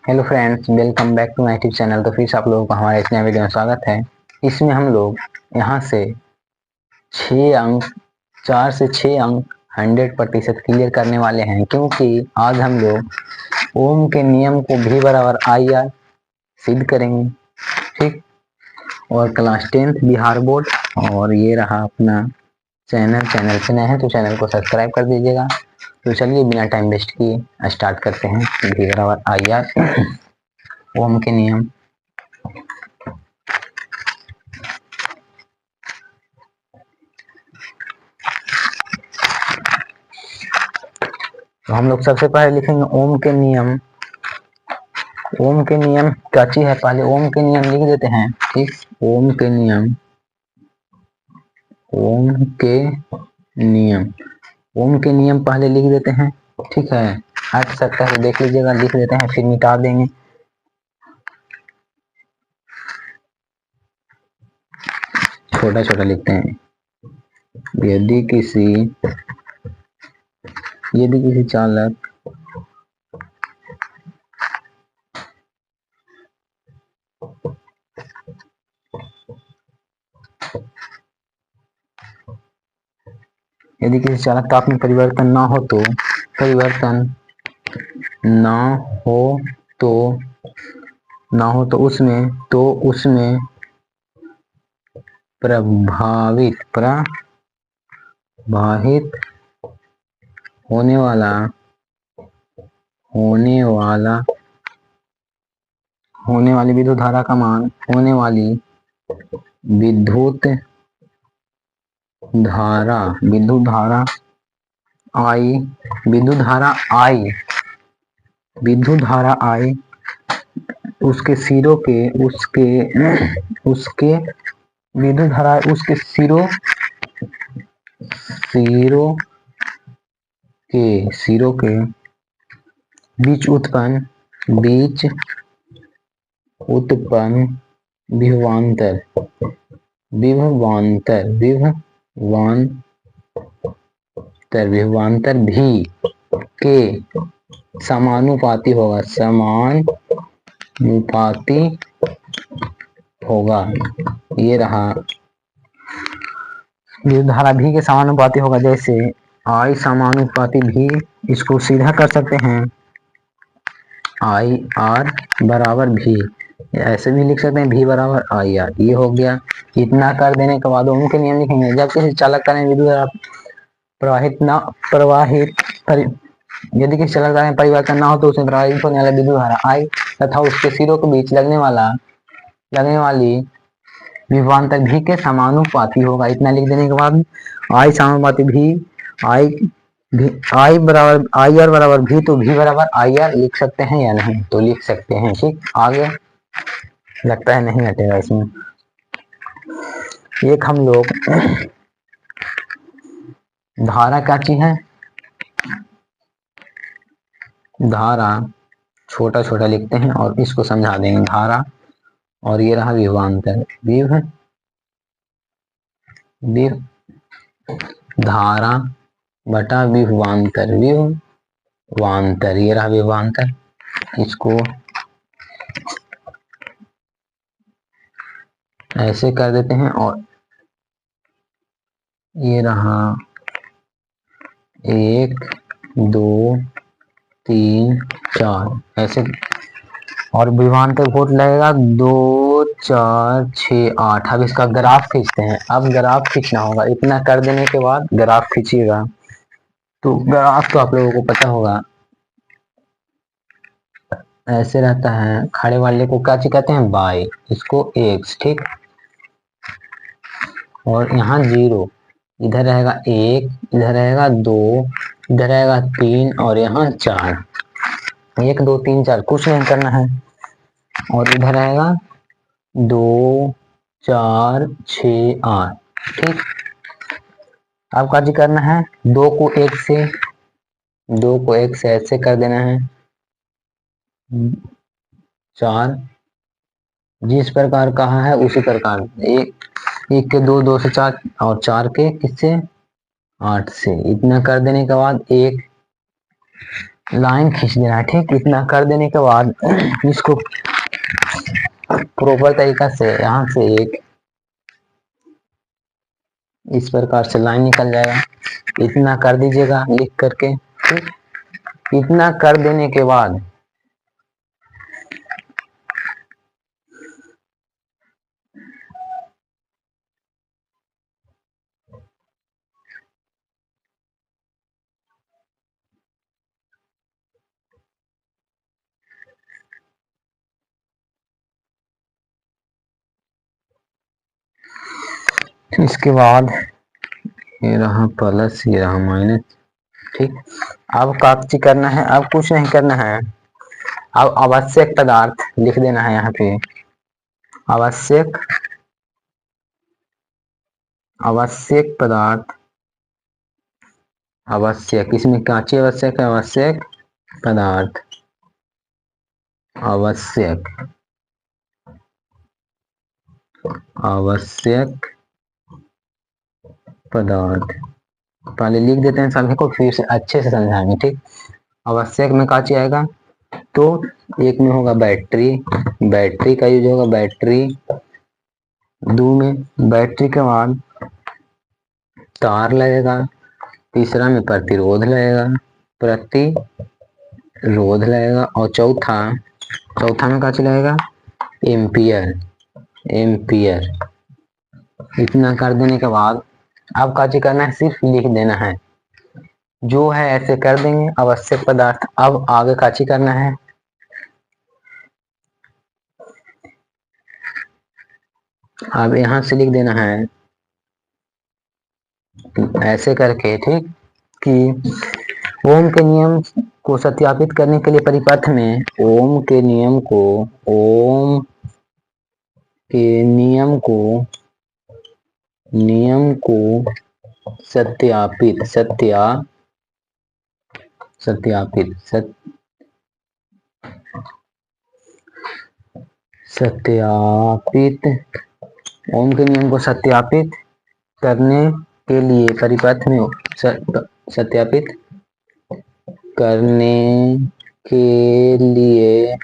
Hello friends, welcome back to my YouTube channel. तो फिर से आप लोगों का हमारे इस नए वीडियो में स्वागत है। इसमें हम लोग यहाँ से 6 अंक 4 से 6 अंक 100% क्लियर करने वाले हैं, क्योंकि आज हम लोग ओम के नियम को भी बराबर आई आर सिद्ध करेंगे। ठीक। और क्लास 10th बिहार बोर्ड। और ये रहा अपना चैनल से नए हैं तो चैनल को सब्सक्राइब कर दीजिएगा। तो चलिए बिना टाइम वेस्ट किए स्टार्ट करते हैं। भी बराबर आई आर ओम के नियम। तो हम लोग सबसे पहले लिखेंगे ओम के नियम। ओम के नियम क्या चीज है, पहले ओम के नियम लिख देते हैं। ठीक। ओम के नियम, ओम के नियम, ओम के नियम पहले लिख देते हैं। ठीक है, हट सकता है तो देख लीजिएगा, लिख देते हैं फिर मिटा देंगे। छोटा छोटा लिखते हैं। यदि किसी चालक यदि किसी चालक ताप में परिवर्तन ना हो तो उसमें प्रभावित होने वाली विद्युत धारा का मान विद्युत धारा आई उसके सिरों के विद्युत धारा उसके सिरों के बीच उत्पन्न विभवांतर भी के समानुपाती होगा। ये रहा, विद्युत धारा भी के समानुपाती होगा। जैसे आई समानुपाती भी, इसको सीधा कर सकते हैं आई आर बराबर भी, ऐसे भी लिख सकते हैं भी बराबर आई आर। ये हो गया। इतना कर देने के बाद ओम के नियम लिखेंगे। जब किसी चालक का विद्युत धारा यदि किसी चालक में परिवर्तन ना हो तो उसमें प्रवाहित होने वाला विद्युत धारा आई तथा उसके सिरों के बीच लगने वाली विभवांतर भी के समानुपाती होगा। इतना लिख देने के बाद आई समानुपाती भी, आई बराबर आई आर बराबर भी, तो भी बराबर आई आर लिख सकते हैं या नहीं, तो लिख सकते हैं। ठीक। आगे लगता है नहीं हटेगा इसमें। एक हम लोग धारा क्या चीज है, धारा छोटा छोटा लिखते हैं और इसको समझा देंगे। धारा, और ये रहा विभवांतर। धारा बटा विभवांतर, ये रहा विभवांतर। इसको ऐसे कर देते हैं और ये रहा 1 2 3 4 ऐसे, और विभवांतर वोल्ट लगेगा 2 4 6 8। अब इसका ग्राफ खींचते हैं। अब ग्राफ खींचना होगा। इतना कर देने के बाद ग्राफ खींचिएगा। तो ग्राफ तो आप लोगों को पता होगा, ऐसे रहता है। खड़े वाले को क्या कहते हैं, बाई, इसको एक्स। ठीक। और यहाँ 0, इधर रहेगा 1, इधर रहेगा 2, इधर रहेगा 3 और यहाँ 4। 1 2 3 4 कुछ नहीं करना है। और इधर रहेगा 2 4 6 8। ठीक। अब क्या करना है, 2 को 1 से ऐसे कर देना है। 4 जिस प्रकार कहा है उसी प्रकार, 1 के 2 से 4 और 4 के किससे 8 से। इतना कर देने के बाद 1 लाइन खींच देना है। ठीक, इतना कर देने के बाद इसको प्रॉपर तरीका से यहाँ से एक इस प्रकार से लाइन निकल जाएगा। इतना कर दीजिएगा लिख करके। ठीक, इतना कर देने के बाद इसके बाद ये रहा प्लस, ये रहा माइनस। ठीक, अब कागजी करना है, अब कुछ नहीं करना है। अब आवश्यक पदार्थ लिख देना है यहाँ पे। आवश्यक आवश्यक पदार्थ, आवश्यक, इसमें क्या चीज आवश्यक है? आवश्यक पदार्थ, आवश्यक आवश्यक पदार्थ पहले लिख देते हैं सभी को, फिर से अच्छे से समझाएंगे। ठीक, आवश्यक में क्या चीज आएगा? तो एक में होगा बैटरी, बैटरी का यूज होगा, बैटरी। दो में बैटरी के बाद तार लगेगा। तीसरा में प्रतिरोध लगेगा, प्रतिरोध लगेगा। और चौथा में क्या चीज लगेगा? Ampere, ampere. इतना कर देने के बाद अब क्या करना है? सिर्फ लिख देना है, जो है ऐसे कर देंगे आवश्यक पदार्थ। अब आगे क्या करना है? अब यहां से लिख देना है ऐसे करके। ठीक, कि ओम के नियम को सत्यापित करने के लिए परिपथ में ओम के नियम को, ओम के नियम को सत्यापित ओम के नियम को सत्यापित करने के लिए परिपथ में सत्यापित करने के लिए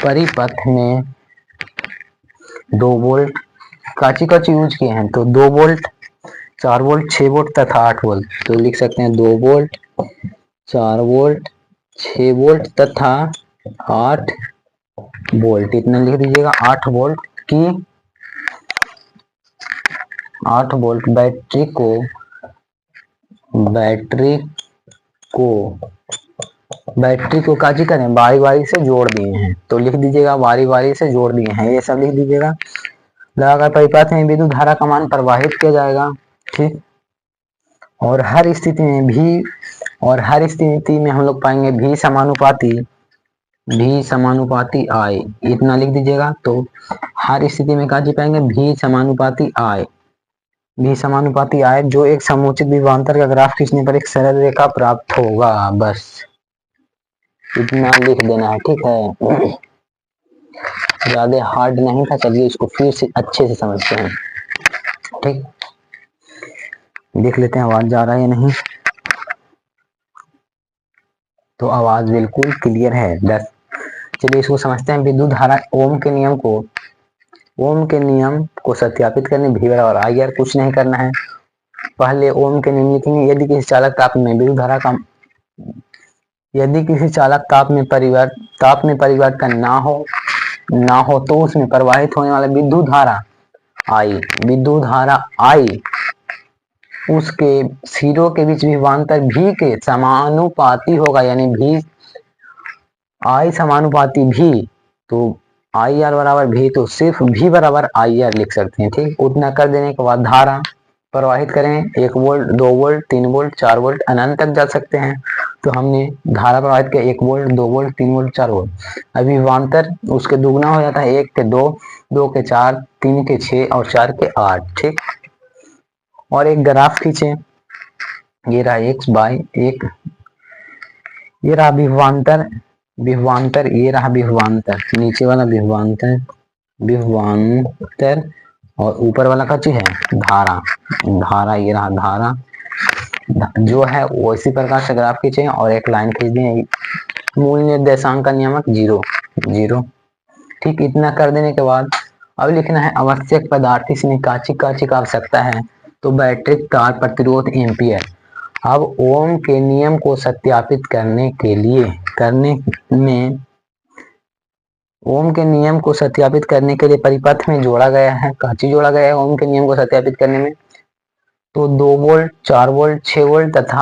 परिपथ में 2 वोल्ट काची यूज किए हैं। तो 2 वोल्ट, 4 वोल्ट, 6 वोल्ट तथा 8 वोल्ट। तो लिख सकते हैं 2 वोल्ट, 4 वोल्ट, 6 वोल्ट तथा 8 वोल्ट। इतना लिख दीजिएगा। 8 वोल्ट की 8 वोल्ट बैटरी को काजी करें, बारी बारी से जोड़ दिए हैं। तो लिख दीजिएगा बारी बारी से जोड़ दिए हैं, ये सब लिख दीजिएगा। लगाकर परिपथ में विद्युत धारा का मान प्रवाहित किया जाएगा। ठीक, और हर स्थिति में हम लोग पाएंगे भी समानुपाती आई। इतना लिख दीजिएगा। तो हर स्थिति में काजी पाएंगे भी समानुपाती आई, जो एक समुचित विभवांतर का ग्राफ खींचने पर एक सरल रेखा प्राप्त होगा। बस इतना लिख देना है। ठीक है, ज्यादा हार्ड नहीं था। चलिए इसको फिर से अच्छे से समझते हैं। ठीक, देख लेते हैं आवाज जा रहा है या नहीं। तो आवाज बिल्कुल क्लियर है। बस चलिए इसको समझते हैं। विद्युत धारा ओम के नियम को सत्यापित करने भी बराबर आई आर। कुछ नहीं करना है, पहले ओम के नियम लिखेंगे। यदि किसी चालक ताप में विद्युत धारा का ताप में परिवर्तन ना हो तो उसमें प्रवाहित होने वाला विद्युत धारा आई उसके सिरों के बीच विभवांतर भी के समानुपाती होगा। यानी भी आई समानुपाती भी, तो आई आर बराबर भी, तो सिर्फ भी बराबर आई आर लिख सकते हैं। ठीक, उतना कर देने के बाद धारा प्रवाहित करें 1 वोल्ट, 2 वोल्ट, 3 वोल्ट, 4 वोल्ट, अनंत तक जा सकते हैं। तो हमने धारा प्रवाहित किया 1 वोल्ट, 2 वोल्ट, 3 वोल्ट, 4 वोल्ट। अभी विभवांतर उसके दुगना हो जाता है। 1 के 2, 2 के 4, 3 के 6 और 4 के 8। ठीक, और एक ग्राफ खींचे। ये रहा x बाय 1, ये रहा विभवांतर, ये रहा विभवांतर, नीचे वाला विभवांतर और ऊपर वाला का चीज है धारा। धारा ये रहा धारा जो है वो इसी प्रकार से ग्राफ खींचे और एक लाइन खींच दें। मूल निर्देशांक का नियमक 0 0। ठीक, इतना कर देने के बाद अब लिखना है आवश्यक पदार्थ इसमें काची काची का आवश्यकता है तो बैटरी तार प्रतिरोध एम्पियर। अब ओम के नियम को सत्यापित करने के लिए ओम के नियम को सत्यापित करने के लिए परिपथ में जोड़ा गया है। काची जोड़ा गया है ओम के नियम को सत्यापित करने में? तो 2 वोल्ट 4 वोल्ट 6 वोल्ट तथा